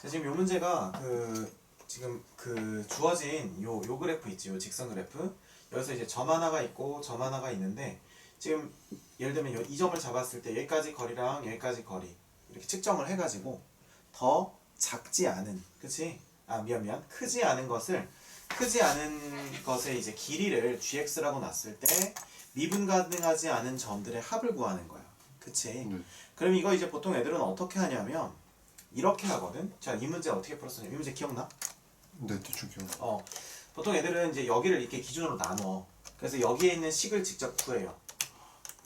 지금 요 문제가 지금 주어진 요 그래프 있지, 요 직선 그래프. 여기서 이제 점 하나가 있고 점 하나가 있는데, 지금 예를 들면 이 점을 잡았을 때 여기까지 거리랑 여기까지 거리 이렇게 측정을 해가지고 더 작지 않은, 그치? 크지 않은 것의 이제 길이를 gx라고 놨을 때 미분 가능하지 않은 점들의 합을 구하는 거야. 그치? 그럼 이거 이제 보통 애들은 어떻게 하냐면 이렇게 하거든. 자, 이 문제 어떻게 풀었었냐? 이 문제 기억나? 네, 대충 기억나. 보통 애들은 이제 여기를 이렇게 기준으로 나눠. 그래서 여기에 있는 식을 직접 구해요.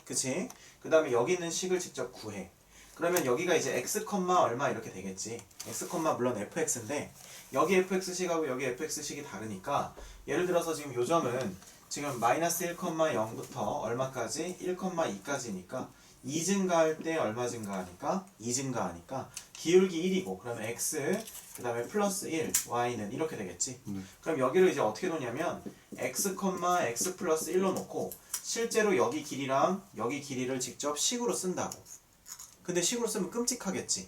그치? 그 다음에 여기 있는 식을 직접 구해. 그러면 여기가 이제 x, 얼마 이렇게 되겠지. x, 물론 fx인데 여기 fx식하고 여기 fx식이 다르니까, 예를 들어서 지금 요 점은 지금 마이너스 1,0부터 얼마까지? 1,2까지니까 2 증가할 때 얼마 증가하니까? 2 증가하니까 기울기 1이고, 그러면 x 그 다음에 플러스 1, y는 이렇게 되겠지. 그럼 여기를 이제 어떻게 놓냐면 x, x 플러스 1로 놓고 실제로 여기 길이랑 여기 길이를 직접 식으로 쓴다고. 근데 식으로 쓰면 끔찍하겠지.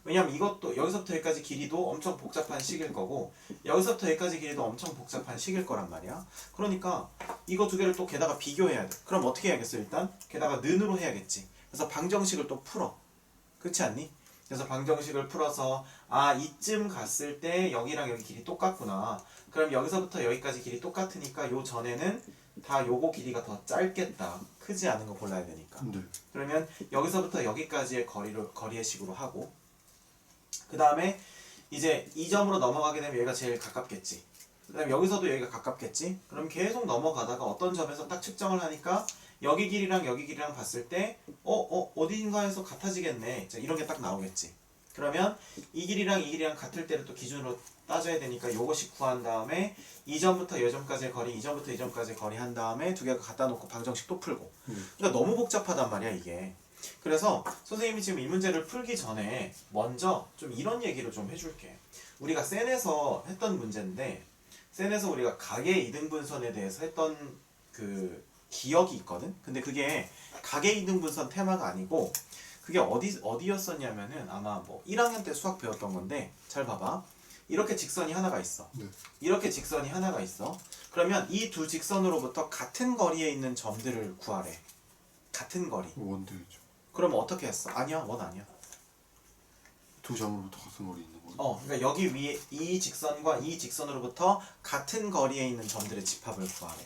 왜냐면 이것도 여기서부터 여기까지 길이도 엄청 복잡한 식일 거고 여기서부터 여기까지 길이도 엄청 복잡한 식일 거란 말이야. 그러니까 이거 두 개를 또 게다가 비교해야 돼. 그럼 어떻게 해야겠어? 일단 게다가 는으로 해야겠지. 그래서 방정식을 또 풀어. 그렇지 않니? 그래서 방정식을 풀어서 이쯤 갔을 때 여기랑 여기 길이 똑같구나. 그럼 여기서부터 여기까지 길이 똑같으니까 요 전에는 다 요거 길이가 더 짧겠다. 크지 않은 거 골라야 되니까. 그러면 여기서부터 여기까지의 거리의 식으로 하고, 그 다음에 이제 이 점으로 넘어가게 되면 여기가 제일 가깝겠지. 그 다음에 여기서도 여기가 가깝겠지. 그럼 계속 넘어가다가 어떤 점에서 딱 측정을 하니까 여기 길이랑 여기 길이랑 봤을 때 어딘가에서 같아지겠네. 자, 이런 게 딱 나오겠지. 그러면 이 길이랑 같을 때를 또 기준으로 따져야 되니까 요것이 구한 다음에 이 점부터 이 점까지의 거리, 이 점부터 이 점까지의 거리 한 다음에 두 개가 갖다 놓고 방정식 또 풀고. 그러니까 너무 복잡하단 말이야 이게. 그래서 선생님이 지금 이 문제를 풀기 전에 먼저 좀 이런 얘기를 좀 해줄게. 우리가 센에서 했던 문제인데, 센에서 우리가 각의 이등분선에 대해서 했던 그 기억이 있거든. 근데 그게 각의 이등분선 테마가 아니고 그게 어디였었냐면은 아마 뭐 1학년 때 수학 배웠던 건데, 잘 봐봐. 이렇게 직선이 하나가 있어. 이렇게 직선이 하나가 있어. 그러면 이 두 직선으로부터 같은 거리에 있는 점들을 구하래. 같은 거리. 원들이죠. 그럼 어떻게 했어? 아니야, 원 아니야. 두 점으로부터 같은 거리 있는 거. 그러니까 여기 위에 이 직선과 이 직선으로부터 같은 거리에 있는 점들의 집합을 구하래.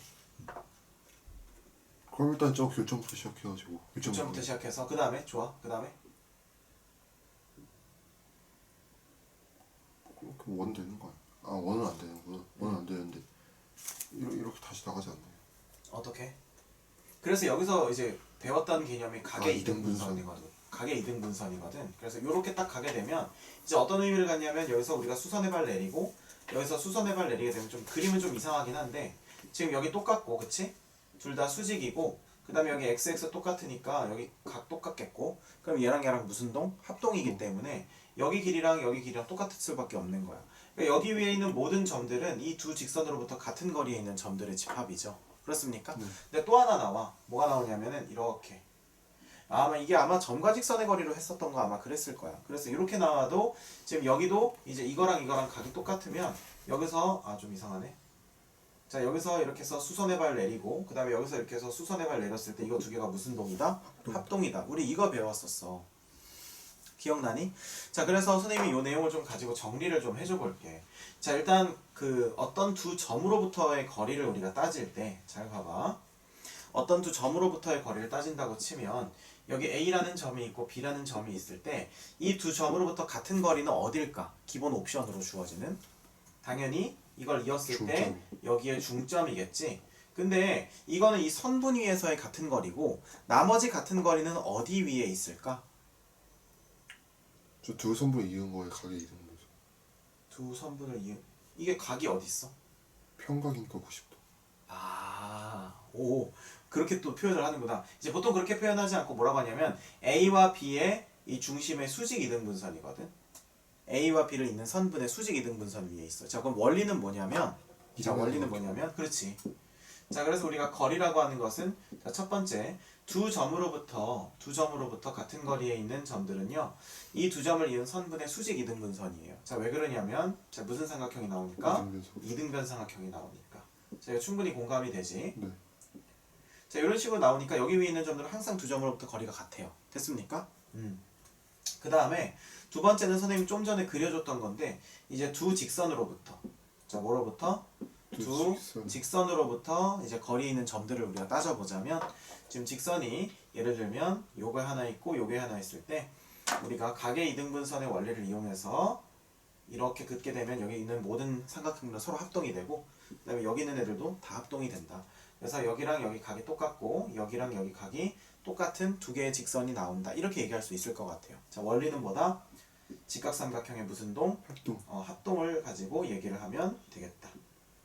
그럼 일단 저 교점부터 시작해가지고. 교점부터 시작해서 그 다음에 좋아. 그 다음에 그럼 원 되는 거 아니야? 원은 안 되는구나. 원은 안 되는데 이렇게 다시 나가지 않나요? 어떻게? 그래서 여기서 이제 배웠던 개념이 각의 이등분선이거든. 각의 이등분선이거든. 그래서 이렇게 딱 가게 되면 이제 어떤 의미를 갖냐면, 여기서 우리가 수선의 발 내리고 여기서 수선의 발 내리게 되면 좀 그림은 좀 이상하긴 한데, 지금 여기 똑같고, 그치? 둘 다 수직이고, 그 다음에 여기 xx 똑같으니까 여기 각 똑같겠고, 그럼 얘랑 무슨 동? 합동이기 때문에 여기 길이랑 똑같을 수밖에 없는 거야. 그러니까 여기 위에 있는 모든 점들은 이 두 직선으로부터 같은 거리에 있는 점들의 집합이죠. 그렇습니까? 근데 또 하나 나와. 뭐가 나오냐면은 이렇게. 이게 아마 점과 직선의 거리로 했었던 거 아마 그랬을 거야. 그래서 이렇게 나와도 지금 여기도 이제 이거랑 각이 똑같으면 여기서 좀 이상하네. 자, 여기서 이렇게 해서 수선의 발 내리고, 그 다음에 여기서 이렇게 해서 수선의 발 내렸을 때 이거 두 개가 무슨 동이다? 합동이다. 우리 이거 배웠었어. 기억나니? 자, 그래서 선생님이 이 내용을 좀 가지고 정리를 좀 해줘 볼게. 자, 일단 어떤 두 점으로부터의 거리를 우리가 따질 때, 잘 봐봐. 어떤 두 점으로부터의 거리를 따진다고 치면 여기 A라는 점이 있고 B라는 점이 있을 때 이 두 점으로부터 같은 거리는 어딜까? 기본 옵션으로 주어지는, 당연히 이걸 이었을 때 여기에 중점이겠지. 근데 이거는 이 선분 위에서의 같은 거리고, 나머지 같은 거리는 어디 위에 있을까? 저 두 선분 이은 거에 각의 이은 거죠. 두 선분을 이게 각이 어디 있어? 평각이니까 90도. 오, 그렇게 또 표현을 하는구나. 이제 보통 그렇게 표현하지 않고 뭐라고 하냐면 A와 B의 이 중심의 수직 이등분선이거든. A와 B를 잇는 선분의 수직 이등분선 위에 있어. 자, 그럼 원리는 뭐냐면, 그렇지. 자, 그래서 우리가 거리라고 하는 것은 자, 첫 번째 두 점으로부터 같은 거리에 있는 점들은요. 이 두 점을 이은 선분의 수직 이등분선이에요. 자, 왜 그러냐면 자, 무슨 삼각형이 나오니까? 이등변 삼각형이 나오니까. 자, 이거 충분히 공감이 되지? 네. 자, 이런 식으로 나오니까 여기 위에 있는 점들은 항상 두 점으로부터 거리가 같아요. 됐습니까? 그 다음에 두 번째는 선생님이 좀 전에 그려줬던 건데 이제 두 직선으로부터 자, 뭐로부터? 두 직선으로부터 이제 거리에 있는 점들을 우리가 따져보자면 지금 직선이 예를 들면 요거 하나 있고 요게 하나 있을 때 우리가 각의 이등분선의 원리를 이용해서 이렇게 긋게 되면 여기 있는 모든 삼각형들은 서로 합동이 되고 그 다음에 여기 있는 애들도 다 합동이 된다. 그래서 여기랑 여기 각이 똑같고 여기랑 여기 각이 똑같은 두 개의 직선이 나온다. 이렇게 얘기할 수 있을 것 같아요. 자, 원리는 뭐다? 직각삼각형의 무슨 동? 합동. 합동을 가지고 얘기를 하면 되겠다.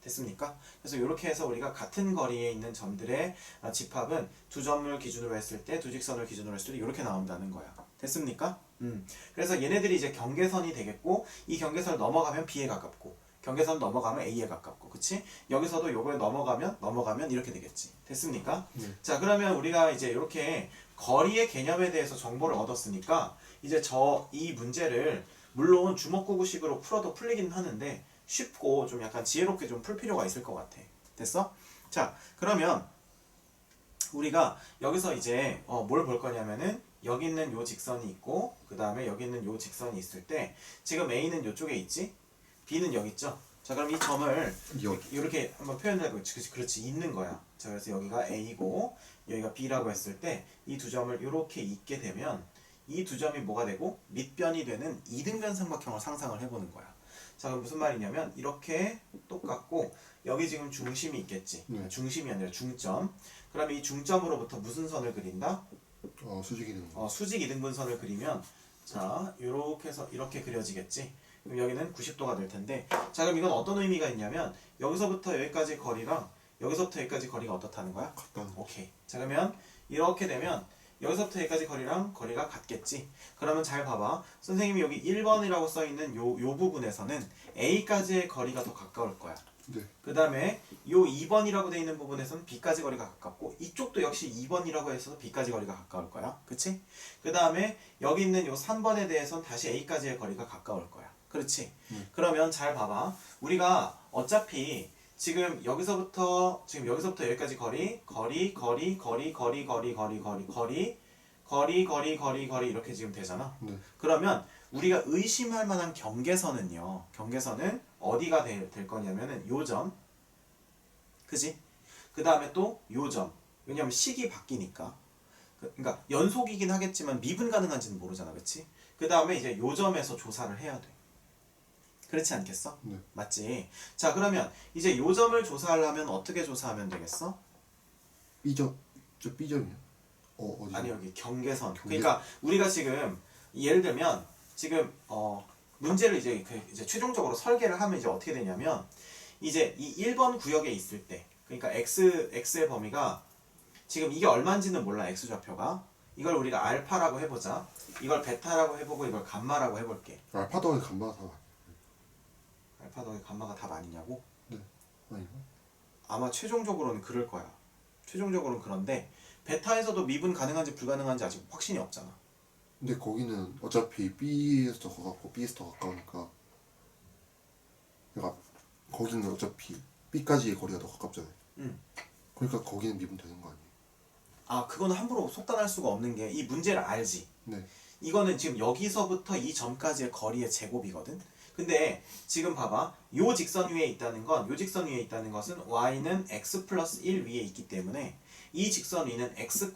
됐습니까? 그래서 이렇게 해서 우리가 같은 거리에 있는 점들의 집합은 두 점을 기준으로 했을 때, 두 직선을 기준으로 했을 때 이렇게 나온다는 거야. 됐습니까? 그래서 얘네들이 이제 경계선이 되겠고 이 경계선을 넘어가면 B에 가깝고 경계선 넘어가면 A에 가깝고 그치? 여기서도 요걸 넘어가면 이렇게 되겠지. 됐습니까? 자, 그러면 우리가 이제 이렇게 거리의 개념에 대해서 정보를 얻었으니까 이제 이 문제를 물론 주먹구구식으로 풀어도 풀리긴 하는데 쉽고 좀 약간 지혜롭게 좀 풀 필요가 있을 것 같아. 됐어? 자, 그러면 우리가 여기서 이제 뭘 볼 거냐면은 여기 있는 요 직선이 있고 그 다음에 여기 있는 요 직선이 있을 때 지금 A는 요쪽에 있지? B는 여기 있죠? 자, 그럼 이 점을 이렇게 한번 표현을 해보고 그렇지 있는 거야. 자, 그래서 여기가 A고 여기가 B라고 했을 때 이 두 점을 이렇게 잇게 되면 이 두 점이 뭐가 되고 밑변이 되는 이등변 삼각형을 상상을 해보는 거야. 자, 그럼 무슨 말이냐면 이렇게 똑같고 여기 지금 중심이 있겠지. 중심이 아니라 중점. 그러면 이 중점으로부터 무슨 선을 그린다? 수직 이등분. 수직 이등분선을 그리면 자, 이렇게 해서 이렇게 그려지겠지. 그럼 여기는 90도가 될 텐데 자, 그럼 이건 어떤 의미가 있냐면 여기서부터 여기까지 거리랑 여기서부터 여기까지 거리가 어떻다는 거야? 같다. 오케이. 자, 그러면 이렇게 되면 여기서부터 여기까지 거리랑 거리가 같겠지. 그러면 잘 봐봐. 선생님이 여기 1번이라고 써있는 요 부분에서는 A까지의 거리가 더 가까울 거야. 네. 그 다음에 요 2번이라고 되어 있는 부분에서는 B까지 거리가 가깝고 이쪽도 역시 2번이라고 해서 B까지 거리가 가까울 거야. 그치? 그 다음에 여기 있는 요 3번에 대해서는 다시 A까지의 거리가 가까울 거야. 그렇지? 그러면 잘 봐봐. 우리가 어차피 지금 여기서부터 여기까지 거리 이렇게 지금 되잖아. 그러면 우리가 의심할 만한 경계선은 어디가 될 거냐면은 요 점, 그지? 그 다음에 또 요 점. 왜냐면 식이 바뀌니까. 그러니까 연속이긴 하겠지만 미분 가능한지는 모르잖아, 그렇지? 그 다음에 이제 요 점에서 조사를 해야 돼. 그렇지 않겠어? 네. 맞지? 자, 그러면 이제 요 점을 조사하려면 어떻게 조사하면 되겠어? B점, 저 B점이요? 어디? 아니, 여기 경계선. 그러니까 우리가 지금 예를 들면 지금 문제를 이제 최종적으로 설계를 하면 이제 어떻게 되냐면 이제 이 1번 구역에 있을 때 그러니까 x의 범위가 지금 이게 얼마인지는 몰라. x좌표가. 이걸 우리가 알파라고 해보자. 이걸 베타라고 해보고 이걸 감마라고 해볼게. 알파 더하기 감마가 다 알파 더하기 감마가 답 아니냐고? 네. 아닌가? 아마 최종적으로는 그럴 거야. 최종적으로는 그런데 베타에서도 미분 가능한지 불가능한지 아직 확신이 없잖아. 근데 거기는 어차피 B에서 더 가깝고 B에서 더 가까우니까 그러니까 거기는 어차피 B까지의 거리가 더 가깝잖아요. 그러니까 거기는 미분 되는 거 아니에요? 아, 그거는 함부로 속단할 수가 없는 게 이 문제를 알지. 네. 이거는 지금 여기서부터 이 점까지의 거리의 제곱이거든. 근데 지금 봐봐. 요 직선 위에 있다는 것은 y는 x 플러스 1 위에 있기 때문에 이 직선 위는 x,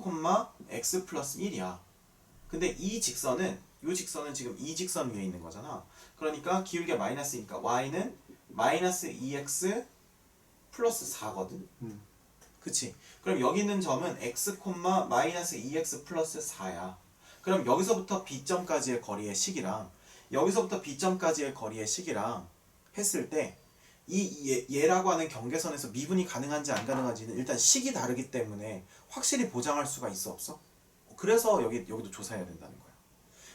x 플러스 1이야. 근데 요 직선은 지금 이 직선 위에 있는 거잖아. 그러니까 기울기가 마이너스니까 y는 마이너스 2x 플러스 4거든. 그치? 그럼 여기 있는 점은 x, 마이너스 2x 플러스 4야. 그럼 여기서부터 B점까지의 거리의 식이랑 여기서부터 B점까지의 거리의 식이랑 했을 때 얘라고 하는 경계선에서 미분이 가능한지 안 가능한지는 일단 식이 다르기 때문에 확실히 보장할 수가 있어 없어? 그래서 여기도 조사해야 된다는 거야.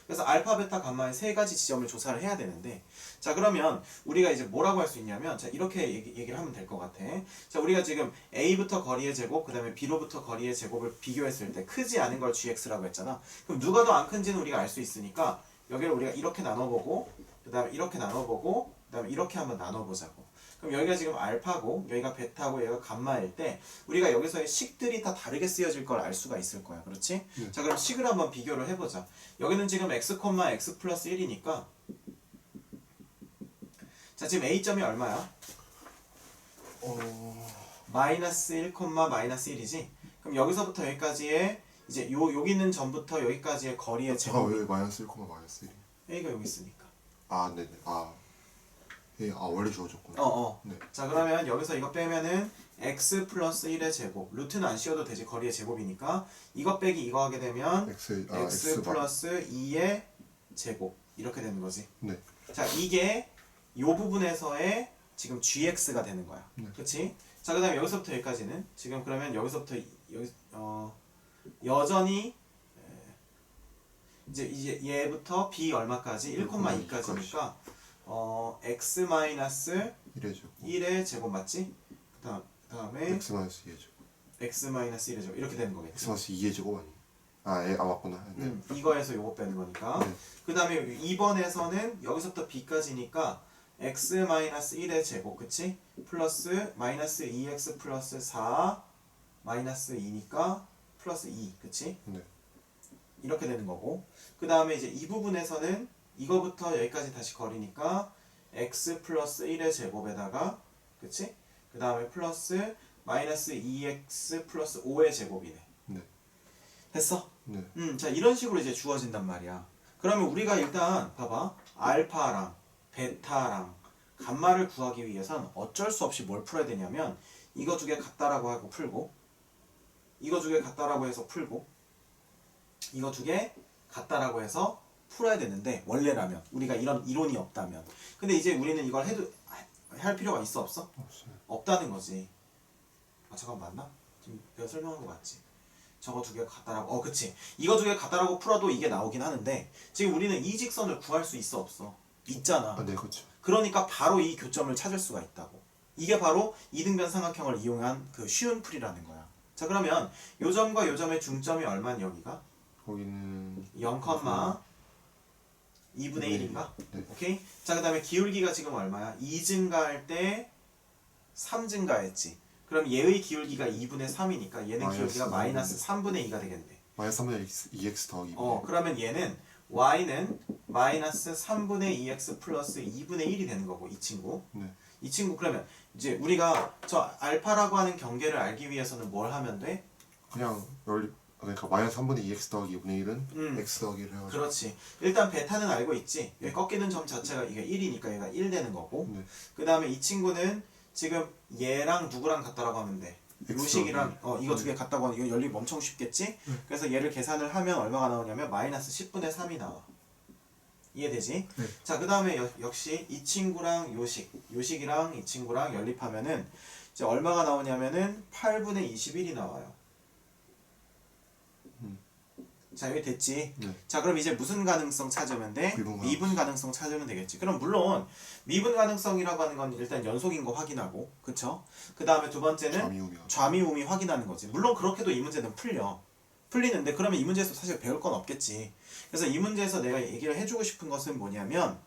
그래서 알파, 베타, 감마의 세 가지 지점을 조사를 해야 되는데, 자 그러면 우리가 이제 뭐라고 할 수 있냐면, 자 이렇게 얘기를 하면 될 것 같아. 자 우리가 지금 A부터 거리의 제곱, 그 다음에 B로부터 거리의 제곱을 비교했을 때 크지 않은 걸 GX라고 했잖아. 그럼 누가 더 안 큰지는 우리가 알 수 있으니까 여기를 우리가 이렇게 나눠보고, 그 다음에 이렇게 나눠보고, 그 다음에 이렇게 한번 나눠보자고. 그럼 여기가 지금 알파고 여기가 베타고 여기가 감마일 때 우리가 여기서의 식들이 다 다르게 쓰여질 걸 알 수가 있을 거야. 그렇지? 자 그럼 식을 한번 비교를 해보자. 여기는 지금 x, x 플러스 1이니까 자 지금 A점이 얼마야? 마이너스 1, 마이너스 1이지? 그럼 여기서부터 여기까지의 이제 여기 있는 점부터 여기까지의 거리의 제가 제곱이 왜 마이너스 1, 마이너스 1이? A가 여기 있으니까. 아 네네. 원래 주어졌구나. 네. 자 그러면 여기서 이거 빼면은 x 플러스 1의 제곱, 루트는 안 씌워도 되지, 거리의 제곱이니까 이거 빼기 이거 하게 되면 x 플러스 2의 제곱 이렇게 되는 거지. 네. 자 이게 요 부분에서의 지금 gx가 되는 거야. 네. 그렇지? 자 그다음에 여기서부터 여기까지는 지금 그러면 여기서부터 여기 여전히 이제 얘부터 b 얼마까지 1,2까지니까 x 마이너스 1의 제곱 맞지? 그다음에 x 마이너스 2의 제곱. x 마이너스 1의 제곱 이렇게 되는 거겠지. x 마이너스 2의 제곱 아니? 맞구나. 네. 이거에서 요거 빼는 거니까. 네. 그다음에 2번에서는 여기서부터 b까지니까 x 마이너스 1의 제곱, 그치? 플러스 마이너스 2x 플러스 4 마이너스 2니까 플러스 2, 그치? 네. 이렇게 되는 거고. 그 다음에 이제 이 부분에서는 이거부터 여기까지 다시 거리니까 x 플러스 1의 제곱에다가, 그치? 그 다음에 플러스 마이너스 2x 플러스 5의 제곱이네. 네. 됐어? 네. 자 이런 식으로 이제 주어진단 말이야. 그러면 우리가 일단 봐봐, 알파랑 베타랑 감마를 구하기 위해선 어쩔 수 없이 뭘 풀어야 되냐면 이거 두 개 같다라고 하고 풀고, 이거 두 개 같다라고 해서 풀고, 이거 두 개 같다라고 해서 풀어야 되는데, 원래라면 우리가 이런 이론이 없다면. 근데 이제 우리는 이걸 해도 할 필요가 있어 없어? 없어요. 없다는 거지. 잠깐 맞나? 지금 내가 설명한 거 맞지? 저거 두 개 같다라고, 그치? 이거 두 개 같다라고 풀어도 이게 나오긴 하는데 지금 우리는 이 직선을 구할 수 있어 없어? 있잖아. 네, 그렇죠. 그러니까 바로 이 교점을 찾을 수가 있다고. 이게 바로 이등변 삼각형을 이용한 그 쉬운 풀이라는 거야. 자 그러면 요 점과 요 점의 중점이 얼마니 여기가? 거기는 0, 2분의 1인가? 네. 오케이? 자 그 다음에 기울기가 지금 얼마야? 2 증가할 때 3 증가했지. 그럼 얘의 기울기가 2분의 3이니까 얘는 기울기가 마이너스 3분의 2가 되겠네. 마이너스 3분의 2x 더하기 2분의 그러면 얘는 y는 마이너스 3분의 2x 플러스 2분의 1이 되는 거고, 이 친구. 네. 이 친구 그러면 이제 우리가 저 알파라고 하는 경계를 알기 위해서는 뭘 하면 돼? 그냥 그러니까 마이너스 3분의 2x 더하기 2분의 1은 x 더하기를 해가지고. 그렇지. 일단 베타는 알고 있지. 여기 꺾이는 점 자체가 이게 1이니까 얘가 1 되는 거고. 네. 그 다음에 이 친구는 지금 얘랑 누구랑 같다라고 하면 돼? 요식이랑 이거 두 개 같다고 하면 이거 연립 엄청 쉽겠지? 그래서 얘를 계산을 하면 얼마가 나오냐면 마이너스 10분의 3이 나와. 이해되지? 네. 자, 그 다음에 역시 이 친구랑 요식이랑 이 친구랑 연립하면은 이제 얼마가 나오냐면은 8분의 21이 나와요. 자, 여기 됐지? 네. 자, 그럼 이제 무슨 가능성 찾으면 돼? 미분 가능성 찾으면 되겠지. 그럼 물론 미분 가능성이라고 하는 건 일단 연속인 거 확인하고, 그쵸? 그 다음에 두 번째는 좌미우미 확인하는 거지. 물론 그렇게도 이 문제는 풀리는데 그러면 이 문제에서 사실 배울 건 없겠지. 그래서 이 문제에서 내가 얘기를 해주고 싶은 것은 뭐냐면,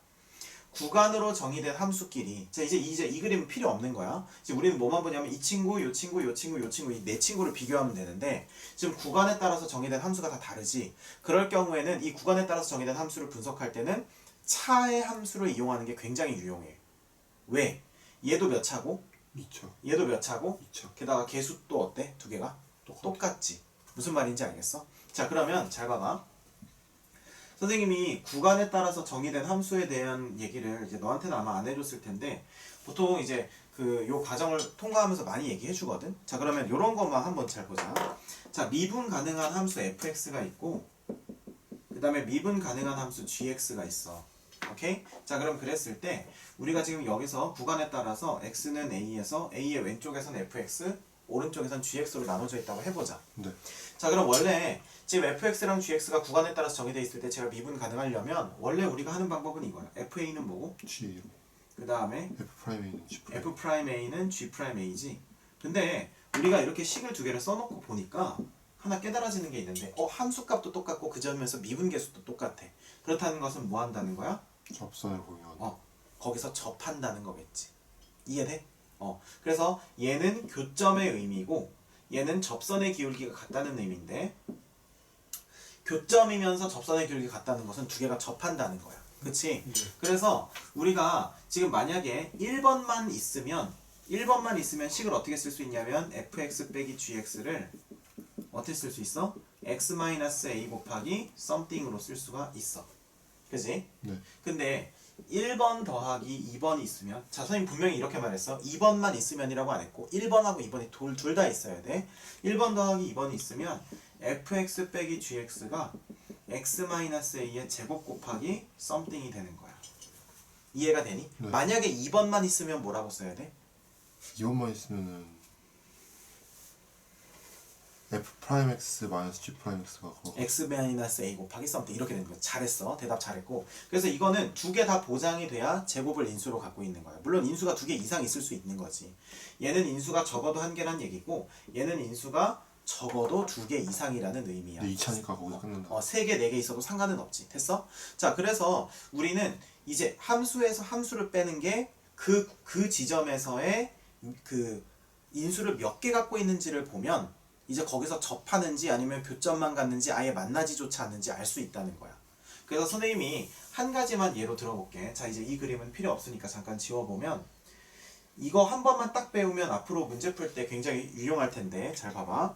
구간으로 정의된 함수끼리, 자 이제 이 그림은 필요 없는 거야. 지금 우리는 뭐만 보냐면 이 친구, 요 친구, 요 친구, 요 친구, 이 네 친구를 비교하면 되는데, 지금 구간에 따라서 정의된 함수가 다 다르지. 그럴 경우에는 이 구간에 따라서 정의된 함수를 분석할 때는 차의 함수를 이용하는 게 굉장히 유용해. 왜? 얘도 몇 차고? 2차. 얘도 몇 차고? 2차. 게다가 개수 또 어때? 두 개가? 똑같지. 무슨 말인지 알겠어? 자 그러면 잘 봐봐. 선생님이 구간에 따라서 정의된 함수에 대한 얘기를 이제 너한테는 아마 안 해줬을 텐데, 보통 이제 요 과정을 통과하면서 많이 얘기해 주거든. 자 그러면 요런 것만 한번 잘 보자. 자 미분 가능한 함수 fx가 있고, 그 다음에 미분 가능한 함수 gx가 있어. 오케이? 자 그럼 그랬을 때 우리가 지금 여기서 구간에 따라서 x는 a에서 a의 왼쪽에서는 fx, 오른쪽에선 gx로 나눠져 있다고 해보자. 네. 자 그럼 원래 지금 fx랑 gx가 구간에 따라서 정의되어 있을 때 제가 미분 가능하려면 원래 우리가 하는 방법은 이거야. fa는 뭐고? G예요. 그 다음에 F 프라임은 G 프라임. f'a는 g'a지. 근데 우리가 이렇게 식을 두 개를 써놓고 보니까 하나 깨달아지는 게 있는데 함수값도 똑같고 그 점에서 미분계수도 똑같아. 그렇다는 것은 뭐 한다는 거야? 접선을 공유한다. 거기서 접한다는 거겠지. 이해돼? 그래서 얘는 교점의 의미고 얘는 접선의 기울기가 같다는 의미인데 교점이면서 접선의 기울기가 같다는 것은 두 개가 접한다는 거야. 그치? 네. 그래서 우리가 지금 만약에 1번만 있으면 식을 어떻게 쓸 수 있냐면 fx 빼기 gx를 어떻게 쓸 수 있어? x-a 곱하기 something으로 쓸 수가 있어. 그치? 네. 근데 1번 더하기 2번이 있으면 자 선생님 분명히 이렇게 말했어. 2번만 있으면이라고 안 했고 1번하고 2번이 둘 다 있어야 돼. 1번 더하기 2번이 있으면 fx 빼기 gx가 x-a의 제곱 곱하기 something이 되는 거야. 이해가 되니? 네. 만약에 2번만 있으면 뭐라고 써야 돼? 2번만 있으면은 F 프라임 X 마이너스 G 프라임 X가 그거. x-a 곱하기 something 이렇게 되는 거야. 잘했어. 대답 잘했고. 그래서 이거는 두 개 다 보장이 돼야 제곱을 인수로 갖고 있는 거야. 물론 인수가 두 개 이상 있을 수 있는 거지. 얘는 인수가 적어도 한 개란 얘기고 얘는 인수가 적어도 두 개 이상이라는 의미야. 근데 2차니까 거기서 끝난다. 세 개, 네 개 있어도 상관은 없지. 됐어? 자, 그래서 우리는 이제 함수에서 함수를 빼는 게 그 지점에서의 그 인수를 몇 개 갖고 있는지를 보면 이제 거기서 접하는지 아니면 교점만 갖는지 아예 만나지조차 않는지 알 수 있다는 거야. 그래서 선생님이 한 가지만 예로 들어볼게. 자, 이제 이 그림은 필요 없으니까 잠깐 지워보면 이거 한 번만 딱 배우면 앞으로 문제 풀 때 굉장히 유용할 텐데 잘 봐봐.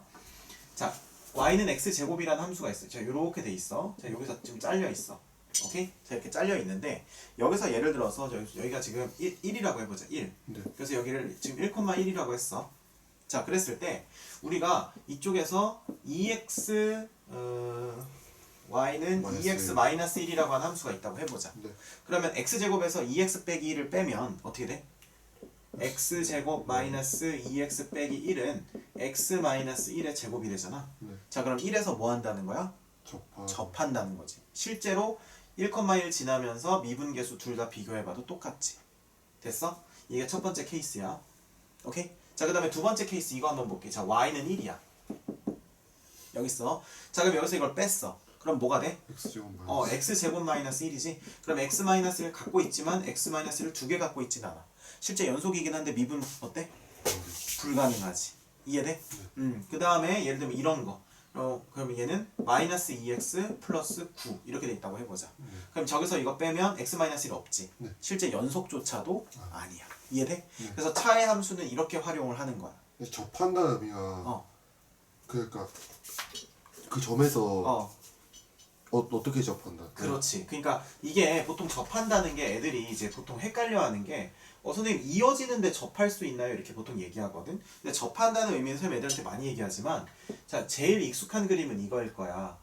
자, y는 x제곱이라는 함수가 있어요. 자, 요렇게 돼 있어. 자, 여기서 지금 잘려 있어. 오케이? 자, 이렇게 잘려 있는데 여기서 예를 들어서 여기가 지금 1이라고 해보자. 1. 네. 그래서 여기를 지금 1,1이라고 했어. 자, 그랬을 때 우리가 이쪽에서 y는 마이너스 2x-1이라고 하는 함수가 있다고 해보자. 네. 그러면 x제곱에서 2x 빼기 1을 빼면 어떻게 돼? x제곱 마이너스 2x 빼기 1은 x 마이너스 1의 제곱이 되잖아. 네. 자, 그럼 1에서 뭐 한다는 거야? 접한다는 거지. 실제로 1,1 지나면서 미분계수 둘 다 비교해봐도 똑같지. 됐어? 이게 첫 번째 케이스야. 오케이? 자, 그 다음에 두 번째 케이스 이거 한번 볼게. 자, y는 1이야. 여기 있어. 자, 그럼 여기서 이걸 뺐어. 그럼 뭐가 돼? X제곱 마이너스. x제곱 마이너스 1이지. 그럼 x 마이너스를 갖고 있지만 x 마이너스를 두 개 갖고 있진 않아. 실제 연속이긴 한데 미분 어때? 불가능하지. 이해돼? 그 다음에 예를 들면 이런 거. 그러면 얘는 마이너스 2x 플러스 9 이렇게 돼 있다고 해보자. 그럼 저기서 이거 빼면 x 마이너스 1 없지. 네. 실제 연속조차도 아니야. 이해돼? 네. 그래서 차의 함수는 이렇게 활용을 하는 거야. 근데 접한다는 의미가 그러니까 그 점에서 어떻게 접한다? 그렇지. 그러니까 이게 보통 접한다는 게 애들이 이제 보통 헷갈려하는 게 선생님 이어지는데 접할 수 있나요? 이렇게 보통 얘기하거든. 근데 접한다는 의미는 선생님 애들한테 많이 얘기하지만 자 제일 익숙한 그림은 이거일 거야.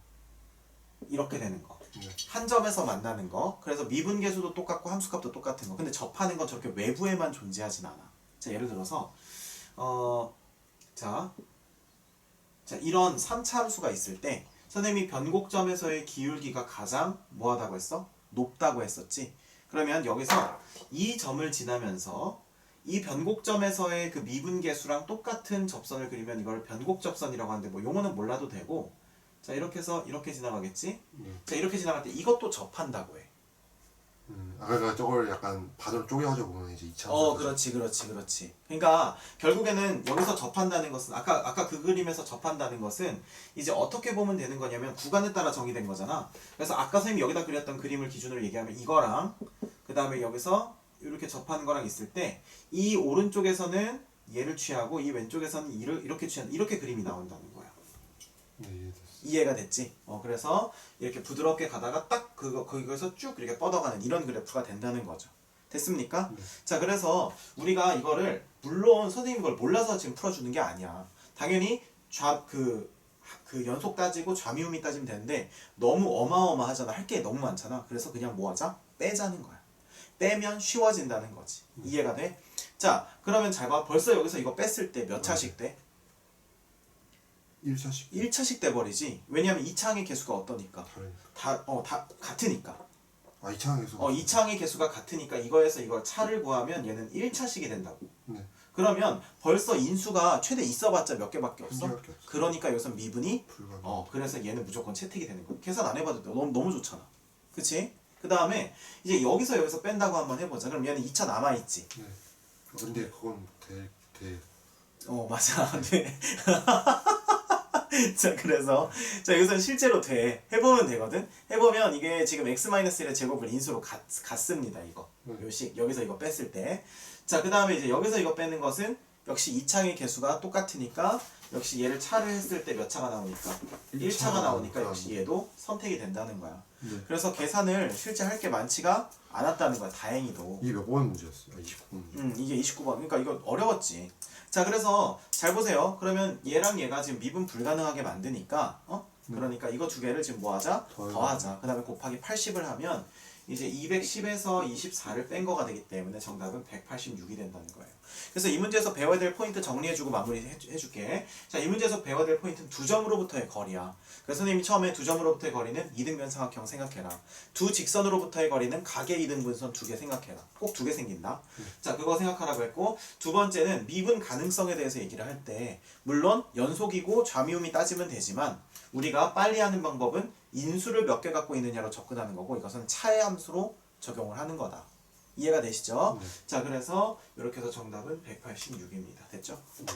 이렇게 되는 거. 네. 한 점에서 만나는 거. 그래서 미분계수도 똑같고 함수값도 똑같은 거. 근데 접하는 건 저렇게 외부에만 존재하진 않아. 자 예를 들어서 자 이런 3차 함수가 있을 때 선생님이 변곡점에서의 기울기가 가장 뭐하다고 했어? 높다고 했었지. 그러면 여기서 이 점을 지나면서 이 변곡점에서의 그 미분계수랑 똑같은 접선을 그리면 이걸 변곡접선이라고 하는데 뭐 용어는 몰라도 되고 자 이렇게 해서 이렇게 지나가겠지? 네. 자 이렇게 지나갈 때 이것도 접한다고 해. 그러니까 저걸 약간 반으로 쪼개가지고 보면 이제 2차. 그렇지. 그러니까 결국에는 여기서 접한다는 것은 아까 그 그림에서 접한다는 것은 이제 어떻게 보면 되는 거냐면 구간에 따라 정의된 거잖아. 그래서 아까 선생님이 여기다 그렸던 그림을 기준으로 얘기하면 이거랑 그 다음에 여기서 이렇게 접하는 거랑 있을 때 이 오른쪽에서는 얘를 취하고 이 왼쪽에서는 이렇게 취하는 이렇게 그림이 나온다는 거야. 네, 이해됐어. 이해가 됐지? 그래서 이렇게 부드럽게 가다가 딱 거기서 쭉 이렇게 뻗어가는 이런 그래프가 된다는 거죠. 됐습니까? 네. 자, 그래서 우리가 이거를 물론 선생님이 이걸 몰라서 지금 풀어주는 게 아니야. 당연히 그 연속 따지고 좌미우미 따지면 되는데 너무 어마어마하잖아. 할 게 너무 많잖아. 그래서 그냥 뭐 하자? 빼자는 거야. 빼면 쉬워진다는 거지. 이해가 돼? 자, 그러면 잘 봐. 벌써 여기서 이거 뺐을 때 몇 차씩 돼? 1차식 1차식 돼버리지. 왜냐면 2차항의 개수가 어떠니까? 다르니까. 다 같으니까. 아 2차항에서 2차항의 개수가 같으니까 이거에서 이걸 차를 구하면 얘는 1차식이 된다고. 네. 그러면 벌써 인수가 최대 있어봤자 몇 개밖에 한 없어? 개밖에 없어. 그러니까 여기서 미분이 불가능. 그래서 얘는 무조건 채택이 되는 거야. 계산 안 해봐도 돼. 너무 좋잖아. 그치? 그 다음에 이제 여기서 뺀다고 한번 해보자. 그럼 얘는 2차 남아있지. 네. 근데 그건 대 맞아. 네. 자, 그래서 자 여기서 실제로 해보면 되거든. 해보면 이게 지금 x-1의 제곱을 인수로 같습니다. 이거 요식 여기서 이거 뺐을 때. 자, 그 다음에 이제 여기서 이거 빼는 것은 역시 2차의 개수가 똑같으니까 역시 얘를 차를 했을 때 몇 차가 나오니까 1차가 나오니까 역시 얘도 선택이 된다는 거야. 네. 그래서 계산을 실제 할 게 많지가 않았다는 거야. 다행히도. 이게 몇 번 문제였어요? 29번 문제. 이게 29번. 그러니까 이거 어려웠지. 자, 그래서 잘 보세요. 그러면 얘랑 얘가 지금 미분 불가능하게 만드니까 그러니까 이거 두 개를 지금 뭐 하자? 더하자. 그 다음에 곱하기 80을 하면 이제 210에서 24를 뺀 거가 되기 때문에 정답은 186이 된다는 거예요. 그래서 이 문제에서 배워야 될 포인트 정리해주고 마무리해줄게. 자, 이 문제에서 배워야 될 포인트는 두 점으로부터의 거리야. 그래서 선생님이 처음에 두 점으로부터의 거리는 이등변 삼각형 생각해라. 두 직선으로부터의 거리는 가계 이등분선 두 개 생각해라. 꼭 두 개 생긴다. 자, 그거 생각하라고 했고, 두 번째는 미분 가능성에 대해서 얘기를 할 때 물론 연속이고 좌미음이 따지면 되지만 우리가 빨리 하는 방법은 인수를 몇 개 갖고 있느냐로 접근하는 거고, 이것은 차의 함수로 적용을 하는 거다. 이해가 되시죠? 네. 자, 그래서 이렇게 해서 정답은 186입니다. 됐죠? 네.